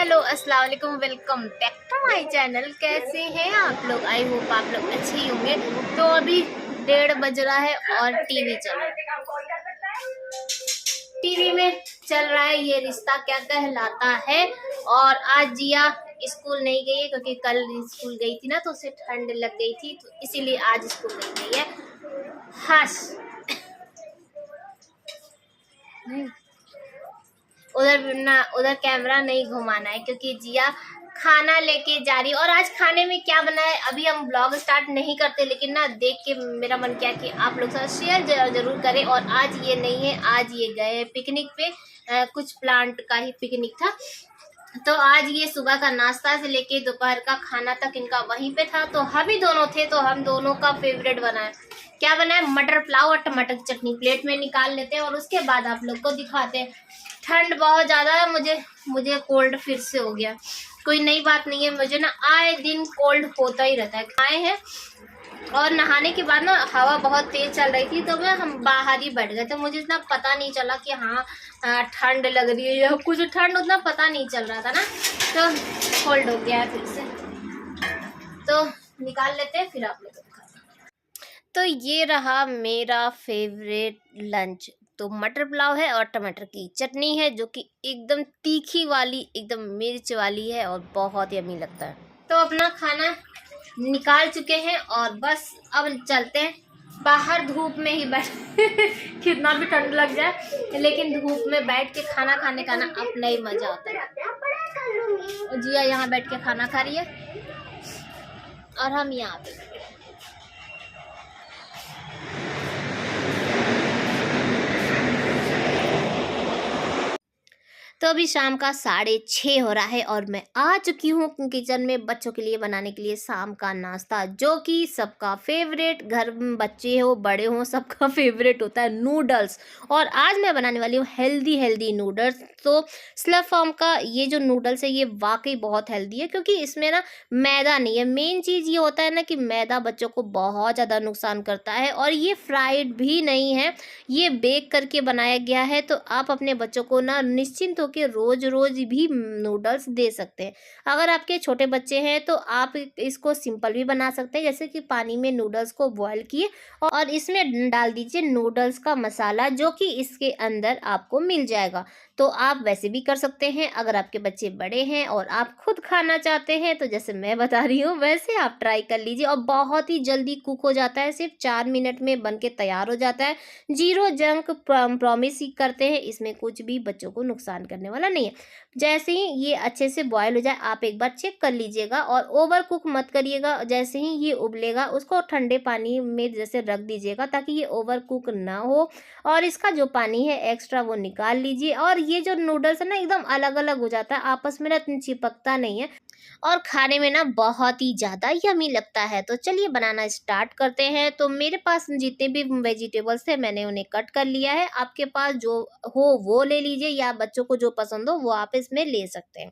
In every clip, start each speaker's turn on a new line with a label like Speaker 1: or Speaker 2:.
Speaker 1: Hello अस्सलाम वालेकुम, welcome back to my channel. कैसे हैं आप लोग? आई होप आप लोग अच्छे ही होंगे। तो अभी 1:30 बज रहा है और टीवी चल रहा है। टीवी में चल रहा है ये रिश्ता क्या कहलाता है। और आज जिया स्कूल नहीं गई है क्योंकि कल स्कूल गई थी ना, तो उसे ठंड लग गई थी, तो इसीलिए आज स्कूल नहीं गई है। हस उधर कैमरा नहीं घुमाना है क्योंकि जिया खाना लेके जा रही है। और आज खाने में क्या बना है अभी हम ब्लॉग स्टार्ट नहीं करते, लेकिन ना देख के मेरा मन किया कि आप लोग साथ शेयर जरूर करें। और आज ये नहीं है, आज ये गए पिकनिक पे, कुछ प्लांट का ही पिकनिक था। तो आज ये सुबह का नाश्ता से लेके दोपहर का खाना तक इनका वहीं पे था। तो हम ही दोनों थे, तो हम दोनों का फेवरेट बना है। क्या बना है? मटर पुलाव और टमाटर की चटनी। प्लेट में निकाल लेते हैं और उसके बाद आप लोग को दिखाते हैं। ठंड बहुत ज्यादा है, मुझे कोल्ड फिर से हो गया। कोई नई बात नहीं है, मुझे ना आए दिन कोल्ड होता ही रहता है। आए हैं और नहाने के बाद ना हवा बहुत तेज चल रही थी, तो हम बाहर ही बैठ गए थे। मुझे इतना पता नहीं चला कि हाँ ठंड लग रही है या कुछ, ठंड उतना पता नहीं चल रहा था ना, तो कोल्ड हो गया है फिर से। तो निकाल लेते हैं फिर आप लोग को दिखाते हैं। तो ये रहा मेरा फेवरेट लंच। तो मटर पुलाव है और टमाटर की चटनी है, जो कि एकदम तीखी वाली, एकदम मिर्च वाली है और बहुत यम्मी लगता है। तो अपना खाना निकाल चुके हैं और बस अब चलते हैं बाहर। धूप में ही बैठ कितना भी ठंड लग जाए, लेकिन धूप में बैठ के खाना खाने का ना अपना ही मजा होता है। और जिया यहाँ बैठ के खाना खा रही है और हम यहाँ पे। तो अभी शाम का 6:30 हो रहा है और मैं आ चुकी हूँ किचन में बच्चों के लिए बनाने के लिए शाम का नाश्ता, जो कि सबका फेवरेट, घर में बच्चे हो बड़े हो सबका फेवरेट होता है, नूडल्स। और आज मैं बनाने वाली हूँ हेल्दी नूडल्स। तो स्लफ फॉर्म का ये जो नूडल्स है ये वाकई बहुत हेल्दी है, क्योंकि इसमें ना मैदा नहीं है। मेन चीज़ ये होता है ना कि मैदा बच्चों को बहुत ज़्यादा नुकसान करता है। और ये फ्राइड भी नहीं है, ये बेक करके बनाया गया है। तो आप अपने बच्चों को ना निश्चिंत होकर रोज रोज भी नूडल्स दे सकते हैं। अगर आपके छोटे बच्चे हैं तो आप इसको सिंपल भी बना सकते हैं, जैसे कि पानी में नूडल्स को बॉईल किए और इसमें डाल दीजिए नूडल्स का मसाला, जो कि इसके अंदर आपको मिल जाएगा। तो आप वैसे भी कर सकते हैं। अगर आपके बच्चे बड़े हैं और आप खुद खाना चाहते हैं तो जैसे मैं बता रही हूँ वैसे आप ट्राई कर लीजिए। और बहुत ही जल्दी कुक हो जाता है, सिर्फ 4 मिनट में बन के तैयार हो जाता है। जीरो जंक प्रॉमिस ही करते हैं, इसमें कुछ भी बच्चों को नुकसान करने वाला नहीं है। जैसे ही ये अच्छे से बॉयल हो जाए आप एक बार चेक कर लीजिएगा और ओवर कुक मत करिएगा। जैसे ही ये उबलेगा उसको ठंडे पानी में जैसे रख दीजिएगा, ताकि ये ओवर कुक ना हो। और इसका जो पानी है एक्स्ट्रा वो निकाल लीजिए। और ये जो नूडल्स है ना एकदम अलग अलग हो जाता है, आपस में ना चिपकता नहीं है और खाने में ना बहुत ही ज़्यादा यमी लगता है। तो चलिए बनाना स्टार्ट करते हैं। तो मेरे पास जितने भी वेजिटेबल्स थे मैंने उन्हें कट कर लिया है। आपके पास जो हो वो ले लीजिए, या बच्चों को जो पसंद हो वो आप इसमें ले सकते हैं।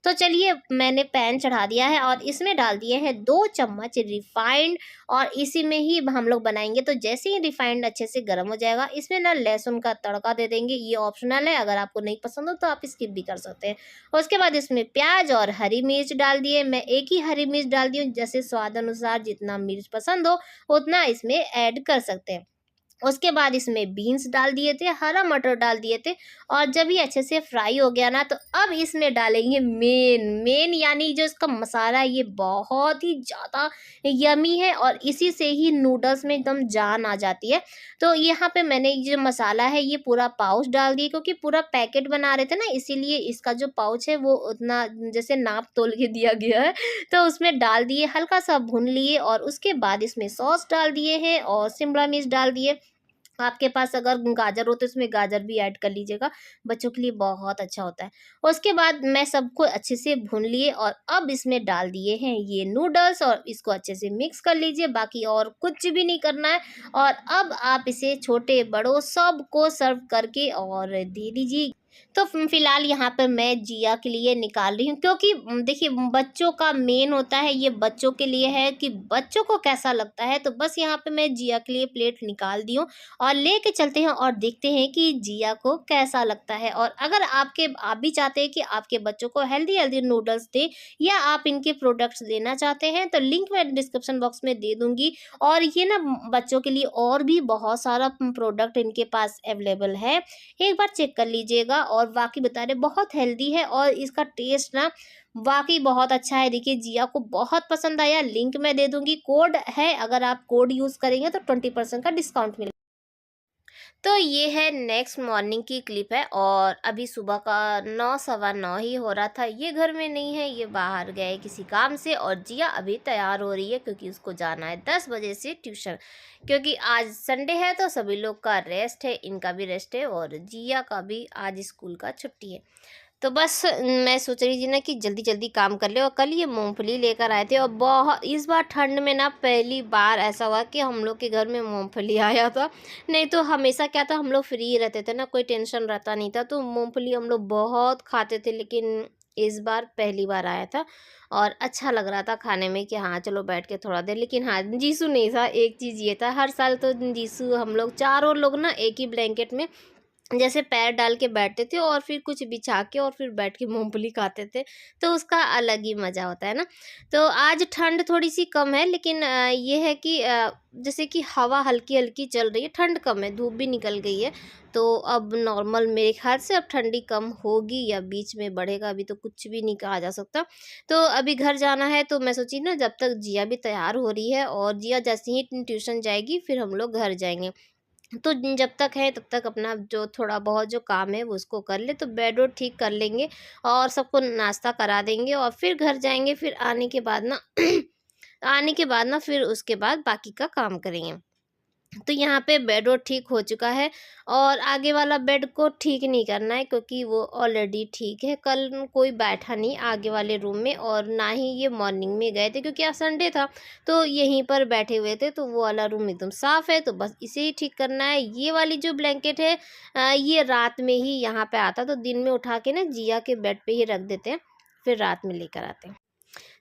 Speaker 1: तो चलिए मैंने पैन चढ़ा दिया है और इसमें डाल दिए हैं 2 चम्मच रिफाइंड। और इसी में ही हम लोग बनाएंगे। तो जैसे ही रिफाइंड अच्छे से गर्म हो जाएगा इसमें ना लहसुन का तड़का दे देंगे। ये ऑप्शनल है, अगर आपको नहीं पसंद हो तो आप स्किप भी कर सकते हैं। उसके बाद इसमें प्याज और हरी मिर्च डाल दिए। मैं एक ही हरी मिर्च डाल दी हूँ, जैसे स्वाद अनुसार जितना मिर्च पसंद हो उतना इसमें ऐड कर सकते हैं। उसके बाद इसमें बीन्स डाल दिए थे, हरा मटर डाल दिए थे। और जब ये अच्छे से फ्राई हो गया ना, तो अब इसमें डालेंगे मेन यानी जो इसका मसाला है, ये बहुत ही ज़्यादा यमी है और इसी से ही नूडल्स में एकदम जान आ जाती है। तो यहाँ पे मैंने ये जो मसाला है ये पूरा पाउच डाल दिया, क्योंकि पूरा पैकेट बना रहे थे ना, इसीलिए इसका जो पाउच है वो उतना जैसे नाप तोल के दिया गया है। तो उसमें डाल दिए, हल्का सा भून लिए और उसके बाद इसमें सॉस डाल दिए हैं और शिमला मिर्च डाल दिए। आपके पास अगर गाजर हो तो इसमें गाजर भी ऐड कर लीजिएगा, बच्चों के लिए बहुत अच्छा होता है। उसके बाद मैं सबको अच्छे से भून लिए और अब इसमें डाल दिए हैं ये नूडल्स और इसको अच्छे से मिक्स कर लीजिए, बाकी और कुछ भी नहीं करना है। और अब आप इसे छोटे बड़ों सबको सर्व करके और दे दीजिए। तो फिलहाल यहाँ पर मैं जिया के लिए निकाल रही हूँ, क्योंकि देखिए बच्चों का मेन होता है, ये बच्चों के लिए है कि बच्चों को कैसा लगता है। तो बस यहाँ पे मैं जिया के लिए प्लेट निकाल दी हूँ और लेके चलते हैं और देखते हैं कि जिया को कैसा लगता है। और अगर आप भी चाहते हैं कि आपके बच्चों को हेल्दी हेल्दी नूडल्स दे, या आप इनके प्रोडक्ट्स लेना चाहते हैं, तो लिंक मैं डिस्क्रिप्शन बॉक्स में दे दूंगी। और ये ना बच्चों के लिए और भी बहुत सारा प्रोडक्ट इनके पास अवेलेबल है, एक बार चेक कर लीजिएगा। और वाकई बता रहे बहुत हेल्दी है और इसका टेस्ट ना वाकई बहुत अच्छा है। देखिए जिया को बहुत पसंद आया, लिंक मैं दे दूंगी, कोड है, अगर आप कोड यूज़ करेंगे तो 20% का डिस्काउंट मिलेगा। तो ये है नेक्स्ट मॉर्निंग की क्लिप है, और अभी सुबह का 9 सवा 9 ही हो रहा था। ये घर में नहीं है, ये बाहर गए किसी काम से, और जिया अभी तैयार हो रही है क्योंकि उसको जाना है 10 बजे से ट्यूशन। क्योंकि आज संडे है तो सभी लोग का रेस्ट है, इनका भी रेस्ट है और जिया का भी आज स्कूल का छुट्टी है। तो बस मैं सोच रही थी ना कि जल्दी जल्दी काम कर ले। और कल ये मूंगफली लेकर आए थे, और बहुत इस बार ठंड में ना पहली बार ऐसा हुआ कि हम लोग के घर में मूंगफली आया था। नहीं तो हमेशा क्या था, हम लोग फ्री रहते थे ना, कोई टेंशन रहता नहीं था, तो मूंगफली हम लोग बहुत खाते थे। लेकिन इस बार पहली बार आया था और अच्छा लग रहा था खाने में कि हाँ चलो बैठ के थोड़ा देर। लेकिन हाँ जीसू नहीं था, एक चीज़ ये था, हर साल तो जीसू हम लोग चारों लोग ना एक ही ब्लैंकेट में जैसे पैर डाल के बैठते थे और फिर कुछ बिछा के और फिर बैठ के मूंगफली खाते थे, तो उसका अलग ही मज़ा होता है ना। तो आज ठंड थोड़ी सी कम है, लेकिन ये है कि जैसे कि हवा हल्की हल्की चल रही है, ठंड कम है, धूप भी निकल गई है। तो अब नॉर्मल मेरे ख्याल से अब ठंडी कम होगी या बीच में बढ़ेगा, अभी तो कुछ भी नहीं कहा जा सकता। तो अभी घर जाना है, तो मैं सोची ना जब तक जिया भी तैयार हो रही है, और जिया जैसे ही ट्यूशन जाएगी फिर हम लोग घर जाएंगे। तो जब तक है तब तक अपना जो थोड़ा बहुत जो काम है वो उसको कर ले, तो बेड वोड ठीक कर लेंगे और सबको नाश्ता करा देंगे और फिर घर जाएंगे। फिर आने के बाद ना फिर उसके बाद बाकी का काम करेंगे। तो यहाँ पे बेड और ठीक हो चुका है, और आगे वाला बेड को ठीक नहीं करना है क्योंकि वो ऑलरेडी ठीक है। कल कोई बैठा नहीं आगे वाले रूम में, और ना ही ये मॉर्निंग में गए थे क्योंकि आज संडे था, तो यहीं पर बैठे हुए थे। तो वो वाला रूम एकदम साफ़ है, तो बस इसे ही ठीक करना है। ये वाली जो ब्लैंकेट है ये रात में ही यहाँ पे आता, तो दिन में उठा के ना जिया के बेड पे ही रख देते हैं, फिर रात में लेकर आते हैं।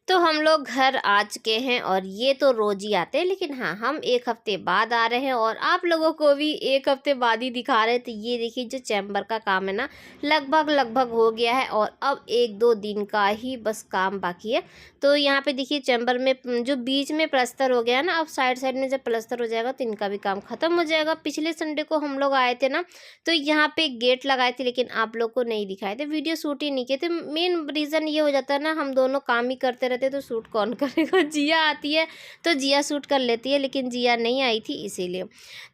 Speaker 1: तो हम लोग घर आ चुके हैं, और ये तो रोज़ ही आते हैं, लेकिन हाँ हम एक हफ्ते बाद आ रहे हैं और आप लोगों को भी एक हफ्ते बाद ही दिखा रहे हैं। तो ये देखिए जो चैम्बर का काम है ना लगभग हो गया है, और अब 1-2 दिन का ही बस काम बाकी है। तो यहाँ पे देखिए चैम्बर में जो बीच में प्लस्तर हो गया है ना, अब साइड साइड में जब प्लस्तर हो जाएगा तो इनका भी काम ख़त्म हो जाएगा। पिछले संडे को हम लोग आए थे ना, तो यहाँ पे गेट लगाए थे, लेकिन आप लोग को नहीं दिखाए थे, वीडियो शूट ही नहीं किए थे। मेन रीज़न ये हो जाता है ना, हम दोनों काम ही करते रहते तो शूट कौन करेगा। जिया आती है तो जिया शूट कर लेती है, लेकिन जिया नहीं आई थी इसीलिए।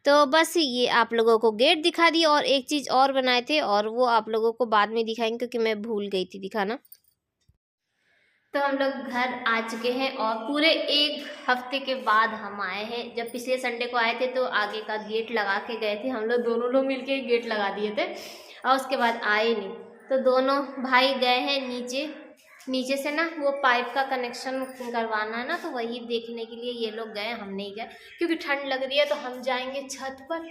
Speaker 1: तो बस ये आप लोगों को गेट दिखा दी, और एक चीज़ और बनाए थे और वो आप लोगों को बाद में दिखाएंगे क्योंकि मैं भूल गई थी दिखाना। तो हम लोग घर आ चुके हैं, और पूरे एक हफ्ते के बाद हम आए हैं। जब पिछले संडे को आए थे तो आगे का गेट लगा के गए थे, हम लोग दोनों लोग मिलके गेट लगा दिए थे, और उसके बाद आए नहीं। तो दोनों भाई गए हैं नीचे, नीचे से ना वो पाइप का कनेक्शन करवाना है ना, तो वही देखने के लिए ये लोग गए, हम नहीं गए क्योंकि ठंड लग रही है। तो हम जाएंगे छत पर।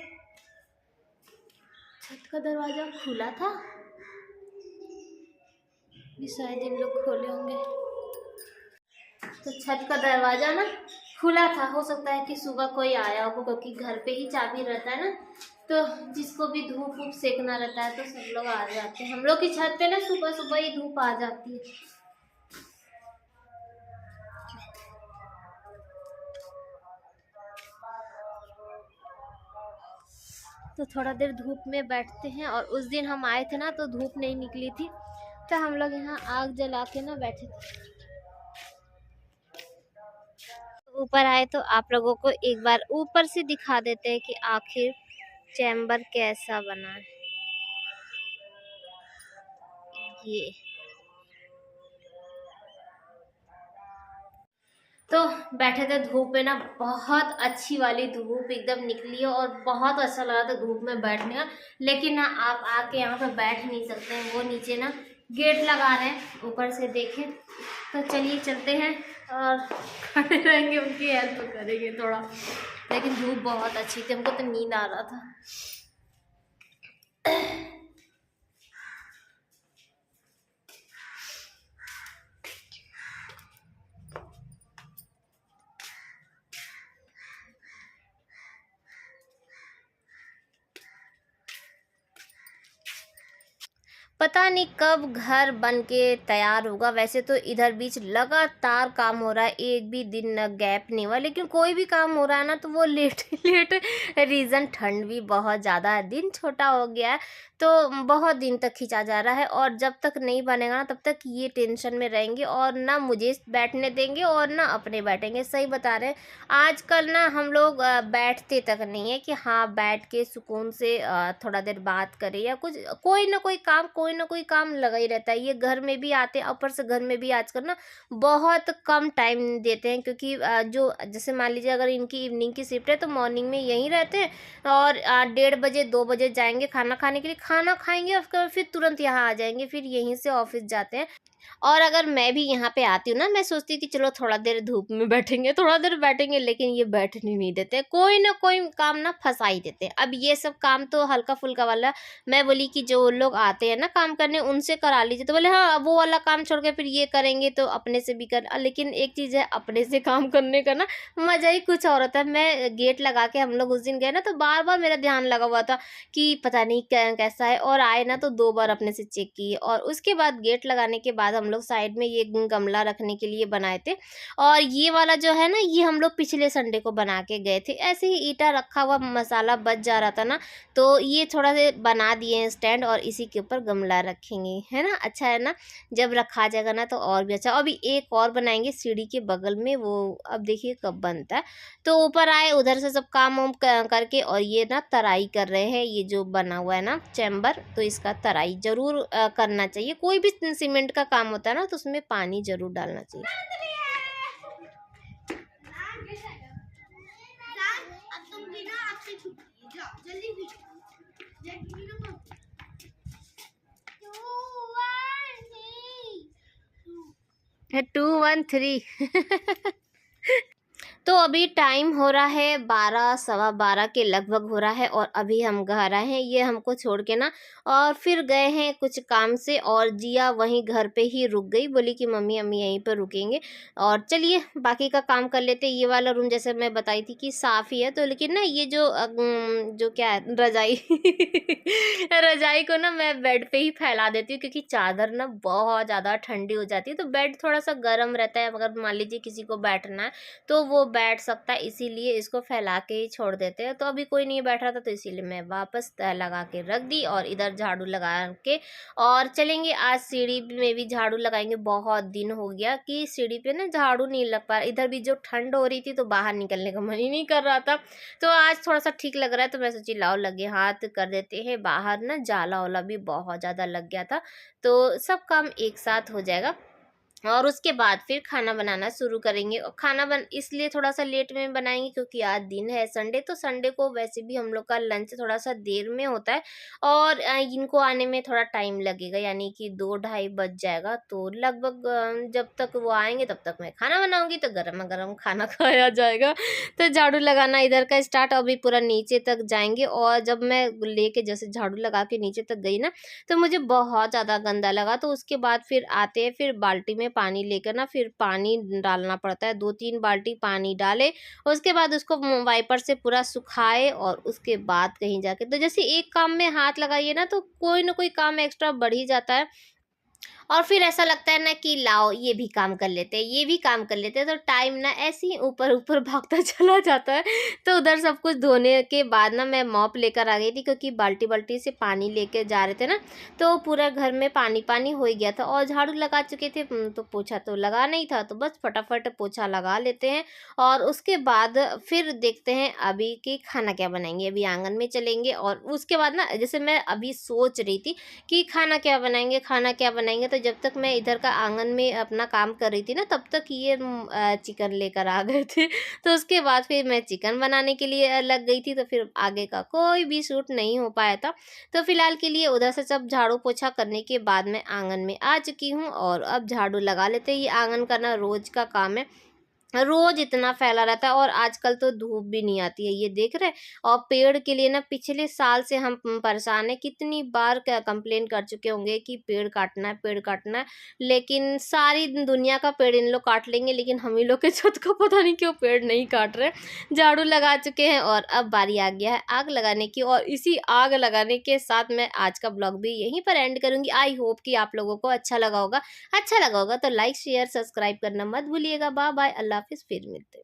Speaker 1: छत का दरवाज़ा खुला था, ये शायद इन लोग खोले होंगे। तो छत का दरवाज़ा ना खुला था, हो सकता है कि सुबह कोई आया हो, क्योंकि घर पे ही चाबी रहता है ना, तो जिसको भी धूप वूप सेकना रहता है तो सब लोग आ जाते हैं। हम लोग की छत पे ना सुबह सुबह ही धूप आ जाती है। तो थोड़ा देर धूप में बैठते हैं, और उस दिन हम आए थे ना तो धूप नहीं निकली थी, तो हम लोग यहाँ आग जला के ना बैठे थे। ऊपर आए तो आप लोगों को एक बार ऊपर से दिखा देते हैं कि आखिर चैम्बर कैसा बना है। ये तो बैठे थे धूप में ना, बहुत अच्छी वाली धूप एकदम निकली है, और बहुत अच्छा लगा था धूप में बैठने का। लेकिन ना आप आके यहाँ पे बैठ नहीं सकते हैं, वो नीचे ना गेट लगा रहे हैं, ऊपर से देखें। तो चलिए चलते हैं और खड़े रहेंगे, उनकी हेल्प करेंगे थोड़ा। लेकिन धूप बहुत अच्छी थी, हमको तो नींद आ रहा था। पता नहीं कब घर बन के तैयार होगा। वैसे तो इधर बीच लगातार काम हो रहा है, एक भी दिन न गैप नहीं हुआ, लेकिन कोई भी काम हो रहा है ना तो वो लेट लेट। रीज़न ठंड भी बहुत ज़्यादा है, दिन छोटा हो गया है, तो बहुत दिन तक खिंचा जा रहा है। और जब तक नहीं बनेगा ना तब तक ये टेंशन में रहेंगे और ना मुझे बैठने देंगे और ना अपने बैठेंगे। सही बता रहे हैं, आजकल ना हम लोग बैठते तक नहीं है कि हाँ बैठ के सुकून से थोड़ा देर बात करें या कुछ, कोई ना कोई काम लगा ही रहता है। ये घर में भी आते हैं, ऊपर से घर में भी आजकल ना बहुत कम टाइम देते हैं, क्योंकि जो जैसे मान लीजिए अगर इनकी इवनिंग की शिफ्ट है तो मॉर्निंग में यहीं रहते हैं और 1:30 बजे 2 बजे जाएंगे खाना खाने के लिए, खाना खाएंगे और उसके बाद फिर तुरंत यहाँ आ जाएंगे, फिर यहीं से ऑफिस जाते हैं। और अगर मैं भी यहाँ पे आती हूँ ना, मैं सोचती हूँ कि चलो थोड़ा देर धूप में बैठेंगे, थोड़ा देर बैठेंगे, लेकिन ये बैठने नहीं देते, कोई ना कोई काम ना फंसा ही देते हैं। अब ये सब काम तो हल्का फुल्का वाला, मैं बोली कि जो लोग आते हैं ना काम करने उनसे करा लीजिए, तो बोले हाँ वो वाला काम छोड़ के फिर ये करेंगे तो अपने से भी कर। लेकिन एक चीज़ है, अपने से काम करने का ना मज़ा ही कुछ और होता है। मैं गेट लगा के, हम लोग उस दिन गए ना तो बार बार मेरा ध्यान लगा हुआ था कि पता नहीं कैसा है, और आए ना तो 2 बार अपने से चेक किए। और उसके बाद गेट लगाने के बाद हम लोग साइड में ये गमला रखने के लिए बनाए थे, और ये वाला जो है ना ये हम लोग पिछले संडे को बना के गए थे। ऐसे ही ईटा रखा हुआ मसाला बच जा रहा था ना, तो ये थोड़ा से बना दिए हैं स्टैंड, और इसी के ऊपर गमला रखेंगे, है ना, अच्छा है ना। जब रखा जाएगा ना तो और भी अच्छा। अभी एक और बनाएंगे सीढ़ी के बगल में, वो अब देखिए कब बनता है। तो ऊपर आए, उधर से सब काम वाम करके, और ये ना तराई कर रहे हैं, ये जो बना हुआ है ना चैम्बर, तो इसका तराई जरूर करना चाहिए। कोई भी सीमेंट का काम होता है ना तो उसमें पानी जरूर डालना चाहिए। है 2 1 3। तो अभी टाइम हो रहा है 12 12:15 के लगभग हो रहा है, और अभी हम घर आए हैं, ये हमको छोड़ के ना, और फिर गए हैं कुछ काम से, और जिया वहीं घर पे ही रुक गई, बोली कि मम्मी हम यहीं पर रुकेंगे। और चलिए बाकी का काम कर लेते। ये वाला रूम जैसे मैं बताई थी कि साफ़ ही है, तो लेकिन ना ये जो क्या है रजाई रजाई को ना मैं बेड पे ही फैला देती हूँ, क्योंकि चादर ना बहुत ज़्यादा ठंडी हो जाती है, तो बेड थोड़ा सा गर्म रहता है। अगर मान लीजिए किसी को बैठना है तो वो बैठ सकता है, इसीलिए इसको फैला के ही छोड़ देते हैं। तो अभी कोई नहीं बैठ रहा था, तो इसीलिए मैं वापस तह लगा के रख दी, और इधर झाड़ू लगा के और चलेंगे। आज सीढ़ी में भी झाड़ू लगाएंगे, बहुत दिन हो गया कि सीढ़ी पे ना झाड़ू नहीं लग पा रहा। इधर भी जो ठंड हो रही थी तो बाहर निकलने का मन ही नहीं कर रहा था, तो आज थोड़ा सा ठीक लग रहा है, तो मैं सोची लाओ लगे हाथ कर देते हैं। बाहर ना जाला वाला भी बहुत ज़्यादा लग गया था, तो सब काम एक साथ हो जाएगा, और उसके बाद फिर खाना बनाना शुरू करेंगे। और खाना इसलिए थोड़ा सा लेट में बनाएंगे क्योंकि आज दिन है संडे, तो संडे को वैसे भी हम लोग का लंच थोड़ा सा देर में होता है, और इनको आने में थोड़ा टाइम लगेगा, यानी कि 2 ढाई बज जाएगा। तो लगभग जब तक वो आएंगे तब तक मैं खाना बनाऊंगी, तो गर्मा गर्म खाना खाया जाएगा। तो झाड़ू लगाना इधर का स्टार्ट, अभी पूरा नीचे तक जाएंगे। और जब मैं लेके जैसे झाड़ू लगा के नीचे तक गई ना, तो मुझे बहुत ज़्यादा गंदा लगा। तो उसके बाद फिर आते हैं, फिर बाल्टी में पानी लेकर ना फिर पानी डालना पड़ता है, 2 3 बाल्टी पानी डाले, उसके बाद उसको वाइपर से पूरा सुखाए, और उसके बाद कहीं जाके, तो जैसे एक काम में हाथ लगाइए ना तो कोई ना कोई काम एक्स्ट्रा बढ़ ही जाता है। और फिर ऐसा लगता है ना कि लाओ ये भी काम कर लेते हैं, ये भी काम कर लेते हैं, तो टाइम ना ऐसे ही ऊपर ऊपर भागता चला जाता है। तो उधर सब कुछ धोने के बाद ना मैं मॉप लेकर आ गई थी, क्योंकि बाल्टी बाल्टी से पानी लेके जा रहे थे ना, तो पूरा घर में पानी पानी हो गया था। और झाड़ू लगा चुके थे, तो पोछा तो लगा नहीं था, तो बस फटाफट पोछा लगा लेते हैं। और उसके बाद फिर देखते हैं अभी कि खाना क्या बनाएंगे। अभी आंगन में चलेंगे, और उसके बाद ना जैसे मैं अभी सोच रही थी कि खाना क्या बनाएंगे, खाना क्या बनाएंगे, तो जब तक मैं इधर का आंगन में अपना काम कर रही थी ना, तब तक ये चिकन लेकर आ गए थे। तो उसके बाद फिर मैं चिकन बनाने के लिए लग गई थी, तो फिर आगे का कोई भी शूट नहीं हो पाया था। तो फिलहाल के लिए उधर से सब झाड़ू पोछा करने के बाद मैं आंगन में आ चुकी हूँ, और अब झाड़ू लगा लेते हैं। ये आंगन करना रोज का काम है, रोज इतना फैला रहता है और आजकल तो धूप भी नहीं आती है, ये देख रहे हैं। और पेड़ के लिए ना पिछले साल से हम परेशान है, कितनी बार कंप्लेन कर चुके होंगे कि पेड़ काटना है, पेड़ काटना है, लेकिन सारी दुनिया का पेड़ इन लोग काट लेंगे, लेकिन हम ही लोग के छत को पता नहीं क्यों पेड़ नहीं काट रहे। झाड़ू लगा चुके हैं और अब बारी आ गया है आग लगाने की, और इसी आग लगाने के साथ मैं आज का ब्लॉग भी यहीं पर एंड करूंगी। आई होप कि आप लोगों को अच्छा लगा होगा। अच्छा लगा होगा तो लाइक शेयर सब्सक्राइब करना मत भूलिएगा। बाय बाय, अल्लाह हाफिज़, फिर मिलते हैं।